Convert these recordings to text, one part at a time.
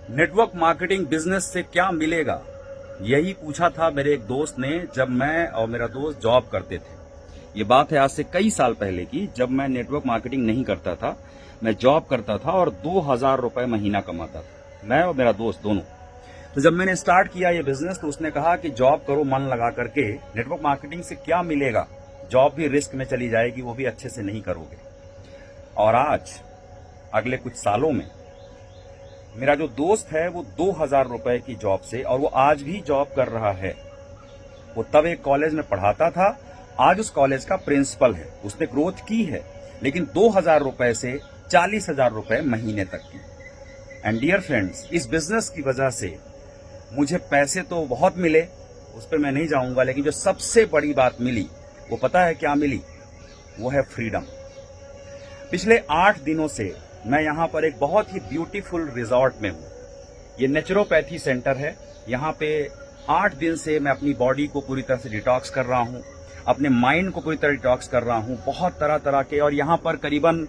Network marketing business से क्या मिलेगा, यही पूछा था मेरे एक दोस्त ने जब मैं और मेरा दोस्त जॉब करते थे। ये बात है आज से कई साल पहले की, जब मैं नेटवर्क मार्केटिंग नहीं करता था, मैं जॉब करता था और 2000 रुपए महीना कमाता था, मैं और मेरा दोस्त दोनों। तो जब मैंने स्टार्ट किया ये बिजनेस तो उसने कहा कि जॉब करो मन लगा करके, नेटवर्क मार्केटिंग से क्या मिलेगा, जॉब भी रिस्क में चली जाएगी, वो भी अच्छे से नहीं करोगे। और आज अगले कुछ सालों में मेरा जो दोस्त है वो 2000 रुपए की जॉब से, और वो आज भी जॉब कर रहा है। वो तब एक कॉलेज में पढ़ाता था, आज उस कॉलेज का प्रिंसिपल है। उसने ग्रोथ की है, लेकिन 2000 रुपए से 40,000 रुपए महीने तक की। एंड डियर फ्रेंड्स, इस बिजनेस की वजह से मुझे पैसे तो बहुत मिले, उस पर मैं नहीं जाऊंगा, लेकिन जो सबसे बड़ी बात मिली वो पता है क्या मिली? वो है फ्रीडम। पिछले 8 दिनों से मैं यहाँ पर एक बहुत ही ब्यूटीफुल रिजॉर्ट में हूँ। ये नेचुरोपैथी सेंटर है। यहाँ पे 8 दिन से मैं अपनी बॉडी को पूरी तरह से डिटॉक्स कर रहा हूँ, अपने माइंड को पूरी तरह डिटॉक्स कर रहा हूँ, बहुत तरह तरह के। और यहाँ पर करीबन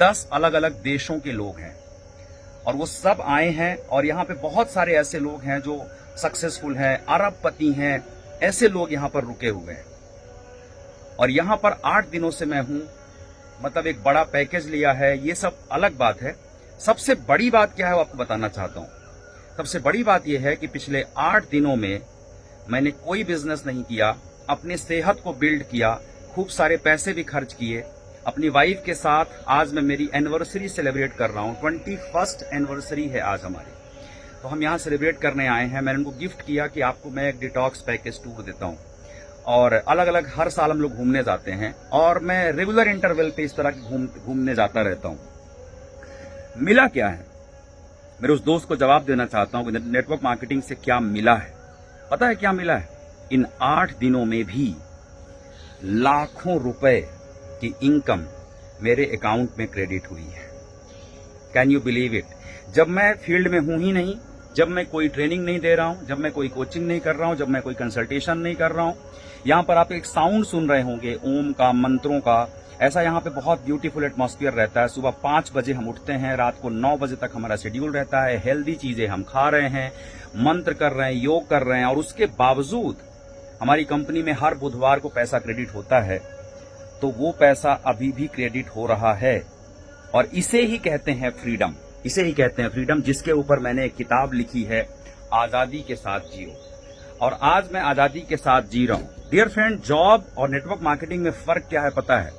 10 अलग अलग देशों के लोग हैं और वो सब आए हैं। और यहाँ पे बहुत सारे ऐसे लोग हैं जो सक्सेसफुल हैं, अरबपति हैं, ऐसे लोग यहाँ पर रुके हुए हैं। और यहाँ पर 8 दिनों से मैं हूँ, मतलब एक बड़ा पैकेज लिया है, ये सब अलग बात है। सबसे बड़ी बात क्या है वो आपको बताना चाहता हूँ। सबसे बड़ी बात यह है कि पिछले 8 दिनों में मैंने कोई बिजनेस नहीं किया, अपनी सेहत को बिल्ड किया, खूब सारे पैसे भी खर्च किए। अपनी वाइफ के साथ आज मैं मेरी एनिवर्सरी सेलिब्रेट कर रहा हूँ, 21st एनिवर्सरी है आज हमारी। तो हम यहाँ सेलिब्रेट करने आए हैं। मैंने उनको गिफ्ट किया कि आपको मैं एक डिटॉक्स पैकेज टूर देता हूँ, और अलग अलग हर साल हम लोग घूमने जाते हैं, और मैं रेगुलर इंटरवल पे इस तरह की घूमने जाता रहता हूं। मिला क्या है? मेरे उस दोस्त को जवाब देना चाहता हूं कि नेटवर्क मार्केटिंग से क्या मिला है। पता है क्या मिला है? इन 8 दिनों में भी लाखों रुपए की इनकम मेरे अकाउंट में क्रेडिट हुई है। Can you believe it? जब मैं फील्ड में हूं ही नहीं, जब मैं कोई ट्रेनिंग नहीं दे रहा हूं, जब मैं कोई कोचिंग नहीं कर रहा हूं, जब मैं कोई कंसल्टेशन नहीं कर रहा हूं, यहाँ पर आप एक साउंड सुन रहे होंगे ओम का, मंत्रों का। ऐसा यहाँ पे बहुत ब्यूटीफुल एटमॉस्फेयर रहता है। सुबह 5 बजे हम उठते हैं, रात को 9 बजे तक हमारा शेड्यूल रहता है। हेल्दी चीजें हम खा रहे हैं, मंत्र कर रहे हैं, योग कर रहे हैं, और उसके बावजूद हमारी कंपनी में हर बुधवार को पैसा क्रेडिट होता है। तो वो पैसा अभी भी क्रेडिट हो रहा है, और इसे ही कहते हैं फ्रीडम। इसे ही कहते हैं फ्रीडम, जिसके ऊपर मैंने एक किताब लिखी है, आजादी के साथ जियो। और आज मैं आजादी के साथ जी रहा हूं। डियर फ्रेंड, जॉब और नेटवर्क मार्केटिंग में फर्क क्या है पता है?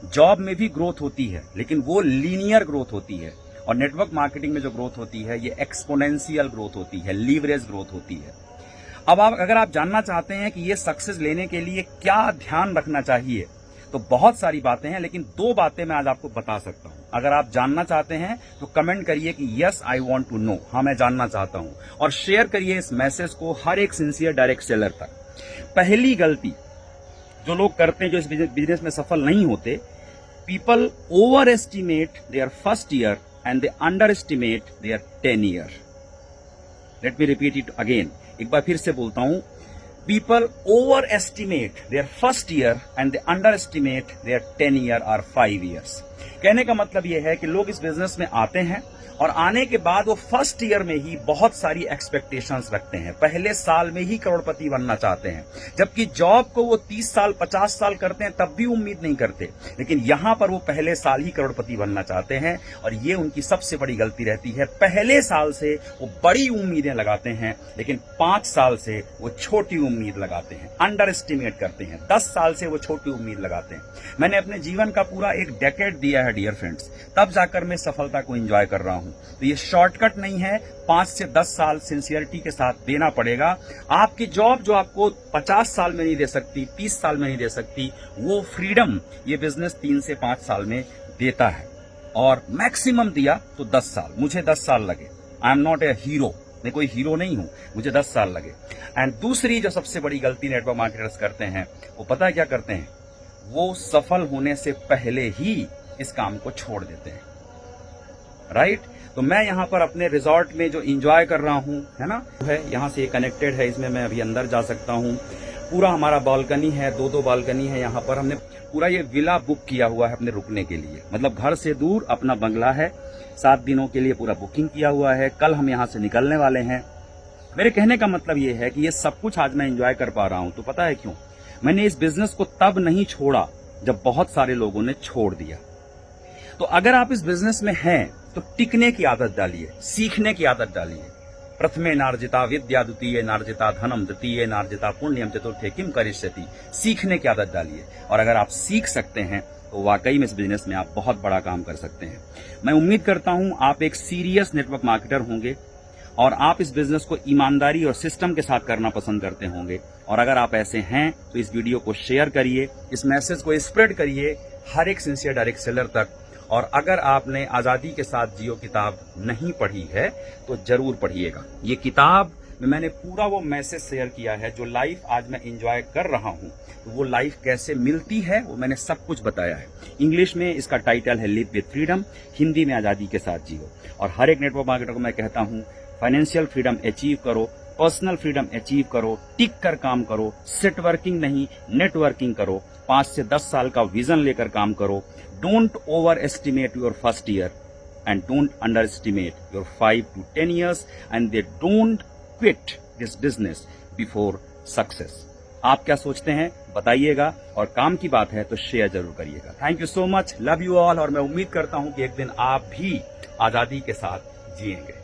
जॉब में भी ग्रोथ होती है, लेकिन वो लीनियर ग्रोथ होती है, और नेटवर्क मार्केटिंग में जो ग्रोथ होती है ये एक्सपोनेंशियल ग्रोथ होती है, लीवरेज ग्रोथ होती है। अब अगर आप जानना चाहते हैं कि ये सक्सेस लेने के लिए क्या ध्यान रखना चाहिए, तो बहुत सारी बातें हैं, लेकिन 2 बातें मैं आज आपको बता सकता हूं। अगर आप जानना चाहते हैं तो कमेंट करिए कि yes I want to know, हाँ मैं जानना चाहता हूं, और शेयर करिए इस मैसेज को हर एक सिंसियर डायरेक्ट सेलर तक। पहली गलती जो लोग करते हैं, जो इस बिजनेस में सफल नहीं होते, people over estimate their first year and they under estimate their 10 year. Let me repeat it again, एक बार फिर से बोलता हूं। People overestimate their first year and they underestimate their 10 year or 5 years. कहने का मतलब यह है कि लोग इस बिजनेस में आते हैं और आने के बाद वो फर्स्ट ईयर में ही बहुत सारी एक्सपेक्टेशंस रखते हैं, पहले साल में ही करोड़पति बनना चाहते हैं, जबकि जॉब को वो 30 साल 50 साल करते हैं तब भी उम्मीद नहीं करते। लेकिन यहां पर वो पहले साल ही करोड़पति बनना चाहते हैं, और ये उनकी सबसे बड़ी गलती रहती है। पहले साल से वो बड़ी उम्मीदें लगाते हैं, लेकिन 5 साल से वो छोटी उम्मीद लगाते हैं, अंडर एस्टिमेट करते हैं। 10 साल से वो छोटी उम्मीद लगाते हैं। मैंने अपने जीवन का पूरा एक डेकेड दिया है डियर फ्रेंड्स, तब जाकर मैं सफलता को एंजॉय कर रहा हूं। तो ये शॉर्टकट नहीं है, 5 से 10 साल सिंसियरिटी के साथ देना पड़ेगा। आपकी जॉब जो आपको 50 साल में नहीं दे सकती, 30 साल में नहीं दे सकती, वो फ्रीडम ये बिजनेस 3 से 5 साल में देता है। और मैक्सिमम दिया तो 10 साल, मुझे 10 साल लगे। I am not a hero, मैं कोई हीरो नहीं हूं, मुझे 10 साल लगे। एंड दूसरी जो सबसे बड़ी गलती नेटवर्क मार्केटर्स करते हैं, वो पता है क्या करते हैं? वो सफल होने से पहले ही इस काम को छोड़ देते हैं, राइट? तो मैं यहाँ पर अपने रिजॉर्ट में जो एंजॉय कर रहा हूँ, है ना, है यहाँ से कनेक्टेड है, इसमें मैं अभी अंदर जा सकता हूँ। पूरा हमारा बालकनी है, 2-2 बालकनी है यहाँ पर। हमने पूरा ये विला बुक किया हुआ है अपने रुकने के लिए, मतलब घर से दूर अपना बंगला है। 7 दिनों के लिए पूरा बुकिंग किया हुआ है। कल हम यहाँ से निकलने वाले हैं। मेरे कहने का मतलब ये है कि ये सब कुछ आज मैं एंजॉय कर पा रहा हूं, तो पता है क्यों? मैंने इस बिजनेस को तब नहीं छोड़ा जब बहुत सारे लोगों ने छोड़ दिया। तो अगर आप इस बिजनेस में हैं तो टिकने की आदत डालिए, सीखने की आदत डालिए। प्रथमे नार्जिता विद्या, द्वितीय नार्जिता धनम, तृतीय नार्जिता पुण्यम, चतुर्थे किम करिष्यति। सीखने की आदत डालिए, और अगर आप सीख सकते हैं तो वाकई में इस बिजनेस में आप बहुत बड़ा काम कर सकते हैं। मैं उम्मीद करता हूं आप एक सीरियस नेटवर्क मार्केटर होंगे और आप इस बिजनेस को ईमानदारी और सिस्टम के साथ करना पसंद करते होंगे। और अगर आप ऐसे हैं तो इस वीडियो को शेयर करिए, इस मैसेज को स्प्रेड करिए हर एक सिंसियर डायरेक्ट सेलर तक। और अगर आपने आजादी के साथ जियो किताब नहीं पढ़ी है तो जरूर पढ़िएगा। ये किताब में मैंने पूरा वो मैसेज शेयर किया है, जो लाइफ आज मैं एंजॉय कर रहा हूं, तो वो लाइफ कैसे मिलती है वो मैंने सब कुछ बताया है। इंग्लिश में इसका टाइटल है लिव विद फ्रीडम, हिंदी में आजादी के साथ जियो। और हर एक नेटवर्क मार्केटर को मैं कहता हूं, फाइनेंशियल फ्रीडम अचीव करो, पर्सनल फ्रीडम अचीव करो, टिक कर काम करो, सेट वर्किंग नहीं नेटवर्किंग करो, 5 से 10 साल का विजन लेकर काम करो। Don't over estimate your first year and don't under estimate your 5 to 10 years, and they don't quit this business before success. आप क्या सोचते हैं बताइएगा, और काम की बात है तो शेयर जरूर करिएगा। Thank you so much, love you all. और मैं उम्मीद करता हूं कि एक दिन आप भी आजादी के साथ जिएंगे।